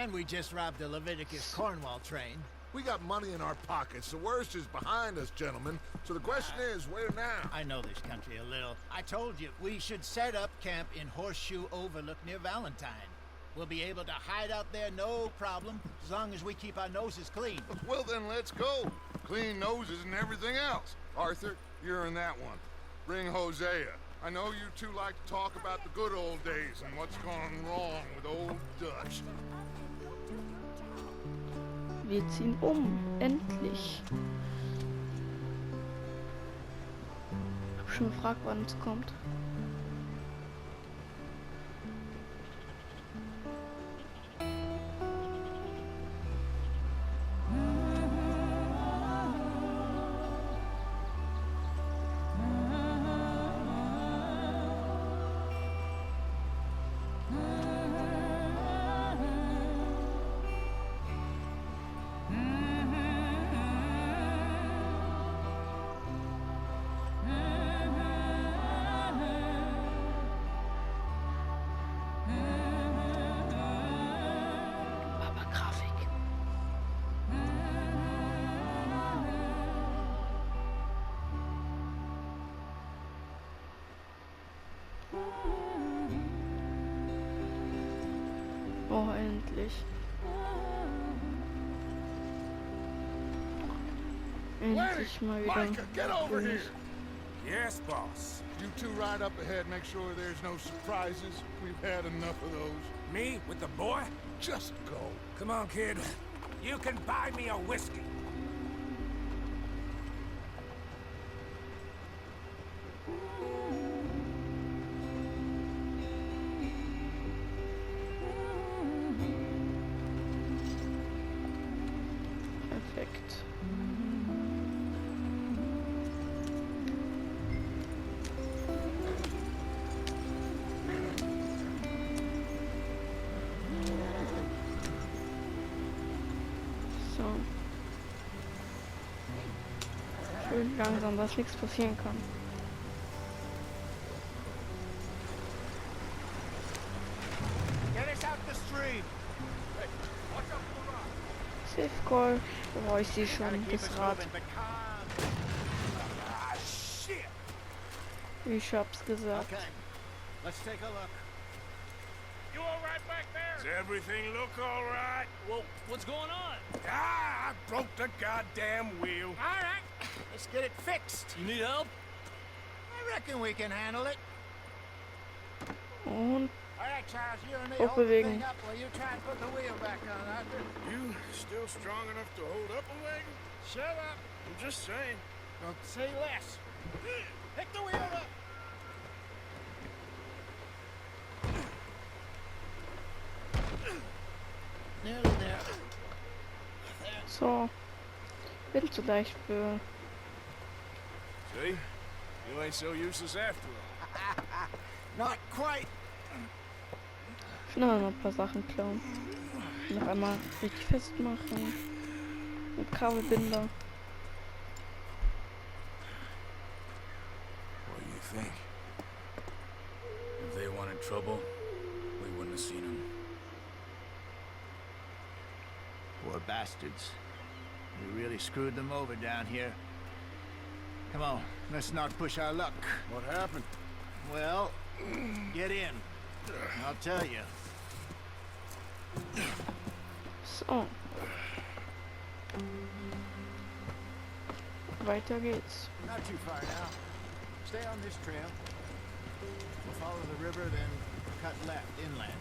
And we just robbed the Leviticus Cornwall train. We got money in our pockets. The worst is behind us, gentlemen. So the question is, where now? I know this country a little. I told you, we should set up camp in Horseshoe Overlook near Valantine. We'll be able to hide out there no problem, as long as we keep our noses clean. Well, then let's go. Clean noses and everything else. Arthur, you're in that one. Bring Hosea. I know you two like to talk about the good old days and what's gone wrong with old Dutch. Wir ziehen endlich. Hab schon gefragt, wann es kommt. Oh, endlich. Endlich mal wieder. Micah, get over here! Yes, boss. You two ride up ahead, make sure there's no surprises. We've had enough of those. Me with the boy? Just go. Come on, kid. You can buy me a whiskey. Perfekt. So. Schön langsam, dass nichts passieren kann. Get us out the stream! Safe Call. Oh, ich sehe Gotta schon keep das us Rad. moving, but calm. Ah, shit! Ich hab's gesagt. Okay, let's take a look. You all right back there? Does everything look all right? Well, what's going on? Ah, I broke the goddamn wheel. All right, let's get it fixed. You need help? I reckon we can handle it. Und All right, Charles, you and me Auch hold the bewegen. thing up while you try and put the wheel back on, Arthur. You still strong enough to hold up a wagon? Shut up. I'm just saying. Don't say less. Pick the wheel up. Nearly there. There. so. Bin zu leicht für. See? You ain't so useless after all. Not quite. Schnell noch ein paar Sachen klauen. Noch einmal richtig festmachen. Mit Kabelbinder. What do you think? If they wanted trouble, we wouldn't have seen them. Poor bastards. We really screwed them over down here. Come on, let's not push our luck. What happened? Well, get in. I'll tell you. So. Weiter geht's. Not too far now. Stay on this trail. We'll follow the river, then cut left inland.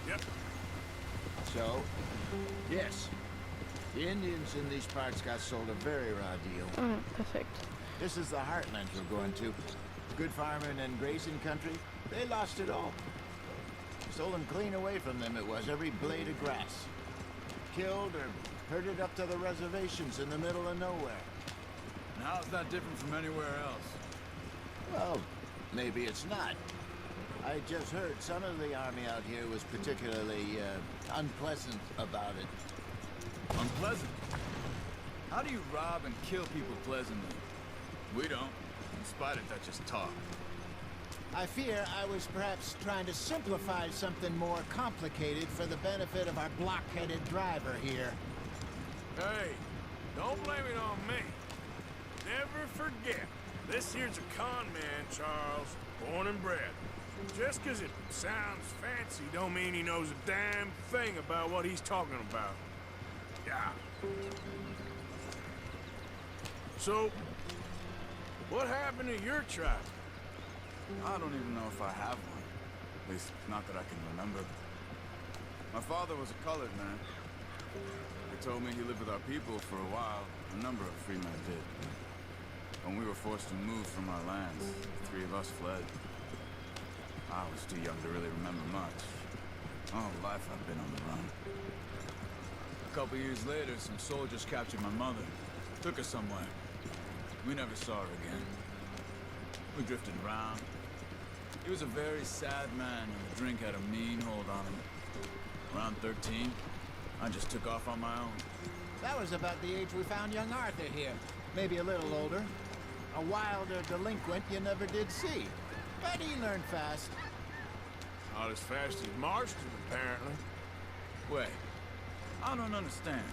Yep. So, yes, the Indians in these parts got sold a very raw deal. Ah, perfekt. This is the heartland we're going to. Good farming and grazing country, they lost it all. Stolen clean away from them it was, every blade of grass. Killed or herded up to the reservations in the middle of nowhere. And how is that different from anywhere else? Well, maybe it's not. I just heard some of the army out here was particularly unpleasant about it. Unpleasant? How do you rob and kill people pleasantly? We don't, in spite of Dutch's talk. I fear I was perhaps trying to simplify something more complicated for the benefit of our block-headed driver here. Hey, don't blame it on me. Never forget, this here's a con man, Charles, born and bred. Just 'cause it sounds fancy don't mean he knows a damn thing about what he's talking about. Yeah. So, what happened to your tribe? I don't even know if I have one. At least, not that I can remember. My father was a colored man. He told me he lived with our people for a while. A number of free men did. When we were forced to move from our lands, the three of us fled. I was too young to really remember much. All life I've been on the run. A couple years later, some soldiers captured my mother. Took her somewhere. We never saw her again. We drifted around. He was a very sad man, and the drink had a mean hold on him. Around 13, I just took off on my own. That was about the age we found young Arthur here. Maybe a little older. A wilder delinquent you never did see. But he learned fast. Not as fast as Marston, apparently. Wait, I don't understand.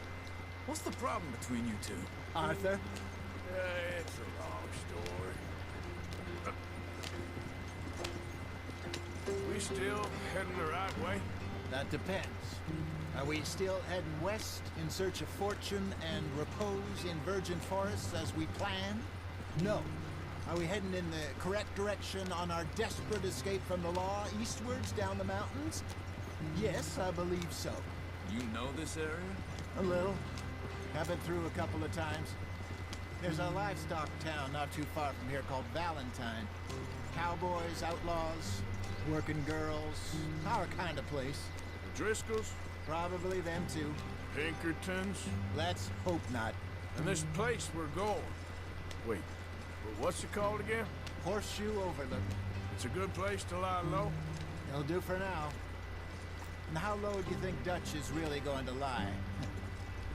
What's the problem between you two? Arthur? It's a long story. We still heading the right way? That depends. Are we still heading west in search of fortune and repose in virgin forests as we planned? No. Are we heading in the correct direction on our desperate escape from the law eastwards down the mountains? Yes, I believe so. You know this area? A little. I've been through a couple of times. There's a livestock town not too far from here called Valantine. Cowboys, outlaws, working girls, our kind of place. The Driscolls? Probably them too. Pinkertons? Let's hope not. And this place we're going. Wait, what's it called again? Horseshoe Overlook. It's a good place to lie low? It'll do for now. And how low do you think Dutch is really going to lie?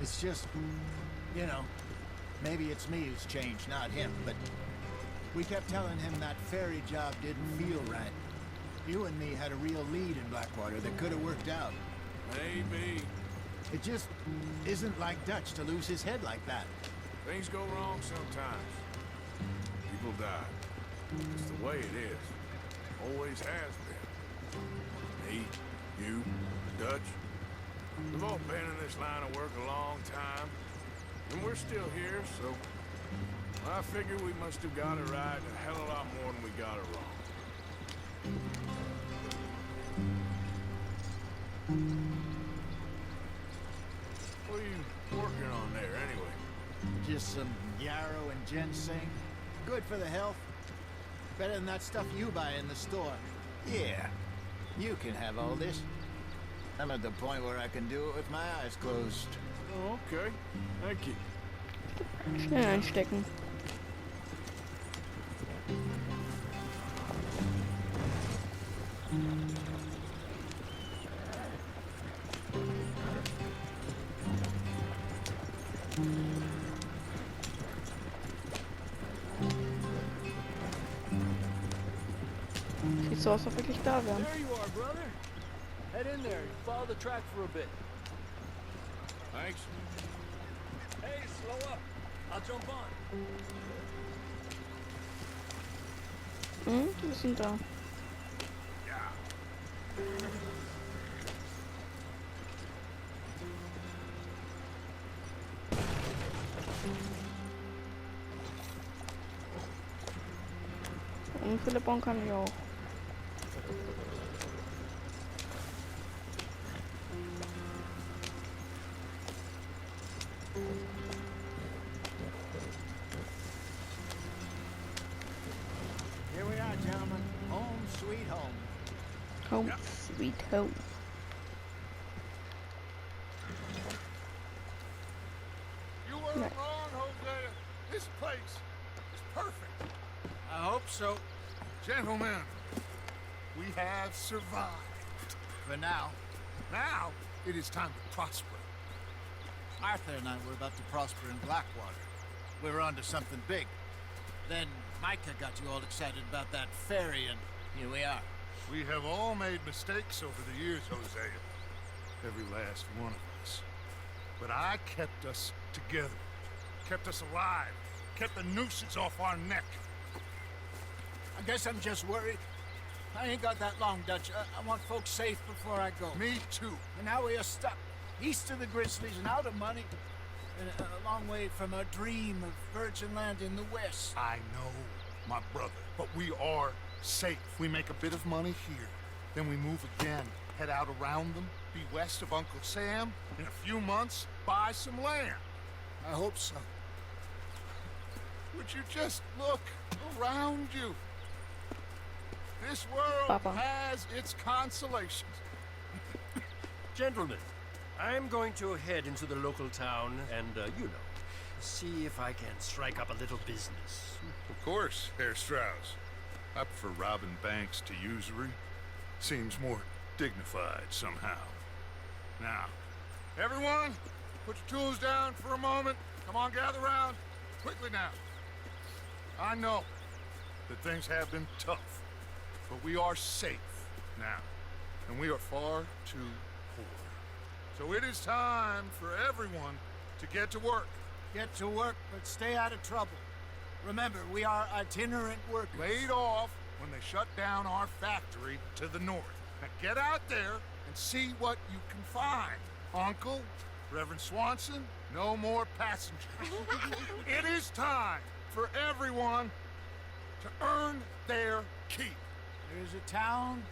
It's just, you know, maybe it's me who's changed, not him, but we kept telling him that ferry job didn't feel right. You and me had a real lead in Blackwater that could have worked out. Maybe. It just isn't like Dutch to lose his head like that. Things go wrong sometimes. People die. It's the way it is. Always has been. Me, you, Dutch. We've all been in this line of work a long time. And we're still here, so I figure we must have got it right a hell of a lot more than we got it wrong. What are you working on there, anyway? Just some yarrow and ginseng. Good for the health. Better than that stuff you buy in the store. Yeah, you can have all this. I'm at the point where I can do it with my eyes closed. Oh, okay. Thank you. Schnell einstecken. Sieht so aus, als ob wir wirklich da wären. There you are, brother. Head in there and follow the track for a bit. Thanks. Hey, slow up. I'll jump on. Wir sind da. Unfälle bauen kann ich auch. Here we are, gentlemen. Home, sweet home. Home, sweet home. You weren't Right. wrong, Hosea. This place is perfect. I hope so. Gentlemen, we have survived. For now. Now, it is time to prosper. Arthur and I were about to prosper in Blackwater. We were onto something big. Then Micah got you all excited about that ferry and Here we are. We have all made mistakes over the years, Hosea. Every last one of us. But I kept us together. Kept us alive. Kept the nooses off our neck. I guess I'm just worried. I ain't got that long, Dutch. I want folks safe before I go. Me too. And now we are stuck east of the Grizzlies and out of money. And a long way from a dream of virgin land in the west. I know, my brother. But we are safe. We make a bit of money here. Then we move again. Head out around them. Be west of Uncle Sam. In a few months, buy some land. I hope so. Would you just look around you? This world Papa. has its consolations. Gentlemen, I'm going to head into the local town and, see if I can strike up a little business. Of course, Herr Strauss. I prefer robbing banks to usury. Seems more dignified somehow. Now, everyone, put your tools down for a moment. Come on, gather round. Quickly now. I know that things have been tough, but we are safe now, and we are far too poor. So it is time for everyone to get to work. Get to work, but stay out of trouble. Remember, we are itinerant workers. Laid off when they shut down our factory to the north. Now get out there and see what you can find. Uncle, Reverend Swanson, no more passengers. It is time for everyone to earn their keep. There's a town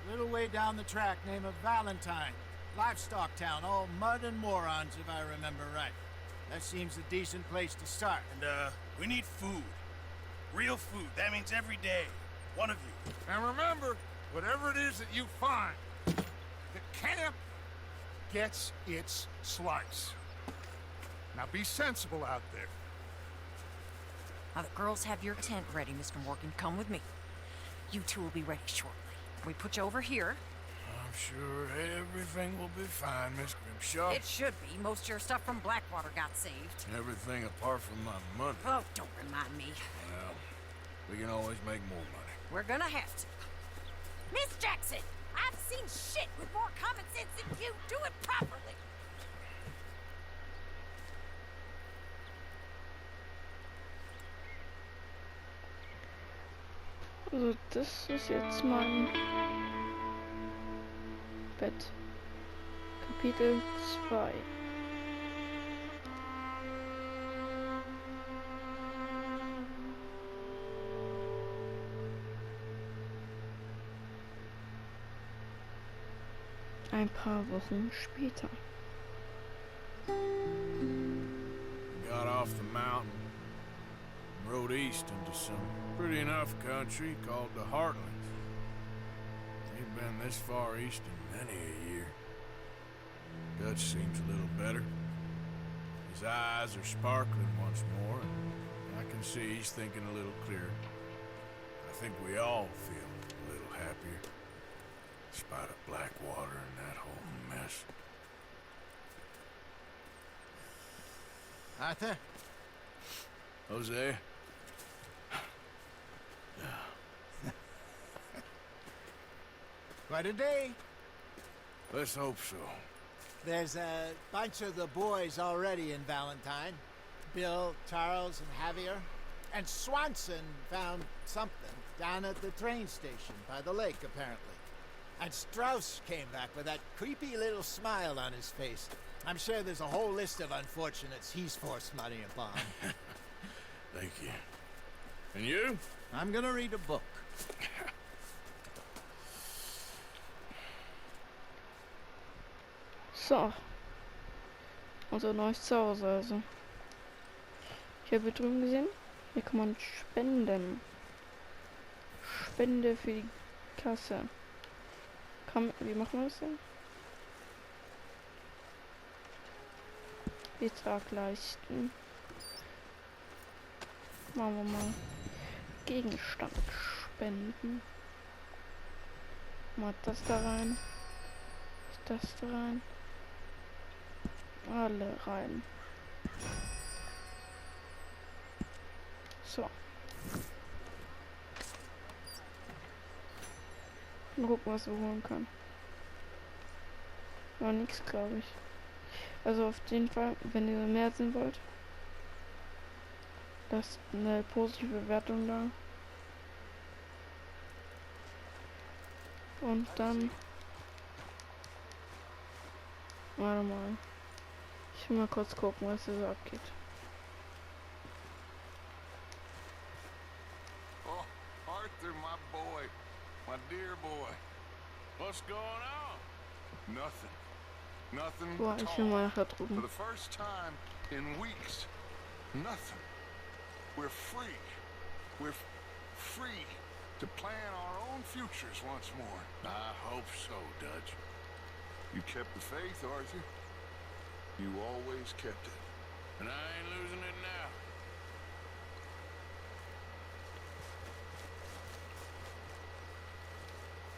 a little way down the track named Valantine. Livestock town, all mud and morons, if I remember right. That seems a decent place to start. And, we need food. Real food. That means every day. One of you. And remember, whatever it is that you find, the camp gets its slice. Now be sensible out there. Now the girls have your tent ready, Mr. Morgan. Come with me. You two will be ready shortly. We put you over here. I'm sure everything will be fine, Miss Grimshaw. It should be. Most of your stuff from Blackwater got saved. Everything apart from my money. Oh, don't remind me. Well, we can always make more money. We're gonna have to. Miss Jackson, I've seen shit with more common sense than you. Do it properly. Also das ist jetzt mein Bett. Kapitel 2. Ein paar Wochen später. Got off the mountain, and rode east into some pretty enough country called the Heartlands. Ain't been this far east in many a year. Dutch seems a little better. His eyes are sparkling once more, and I can see he's thinking a little clearer. I think we all feel a little happier, in spite of Blackwater and that whole mess. Arthur? Jose? Quite a day. Let's hope so. There's a bunch of the boys already in Valentine. Bill, Charles, and Javier. And Swanson found something down at the train station by the lake, apparently. And Strauss came back with that creepy little smile on his face. I'm sure there's a whole list of unfortunates he's forced money upon. Thank you. And you? I'm gonna read a book. So. Unser neues Zuhause also. Ich habe drüben gesehen, hier kann man spenden. Spende für die Kasse. Wie machen wir das denn? Betrag leisten. Machen wir mal Gegenstand spenden. Mal das da rein. Das da rein. Alle rein. So. Mal gucken, was wir holen kann. War nichts, glaube ich. Also auf jeden Fall, wenn ihr mehr sehen wollt, lasst eine positive Bewertung da. Und dann... Warte mal. Ich will mal kurz gucken, was hier so abgeht. Oh, Arthur, my boy. My dear boy. What's going on? Nothing. Nothing Boah, at ich will all. mal nachher For drüben. the first time in weeks, nothing. We're free. We're free to plan our own futures once more. I hope so, Dutch. You kept the faith, Arthur. You always kept it. And I ain't losing it now.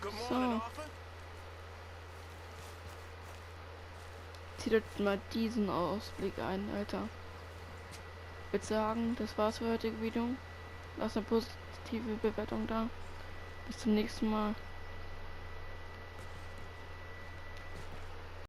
Good morning, So. Arthur. Zieht euch mal diesen Ausblick ein, Alter. Ich würde sagen, das war's für heutige Video. Lasst eine positive Bewertung da. Bis zum nächsten Mal.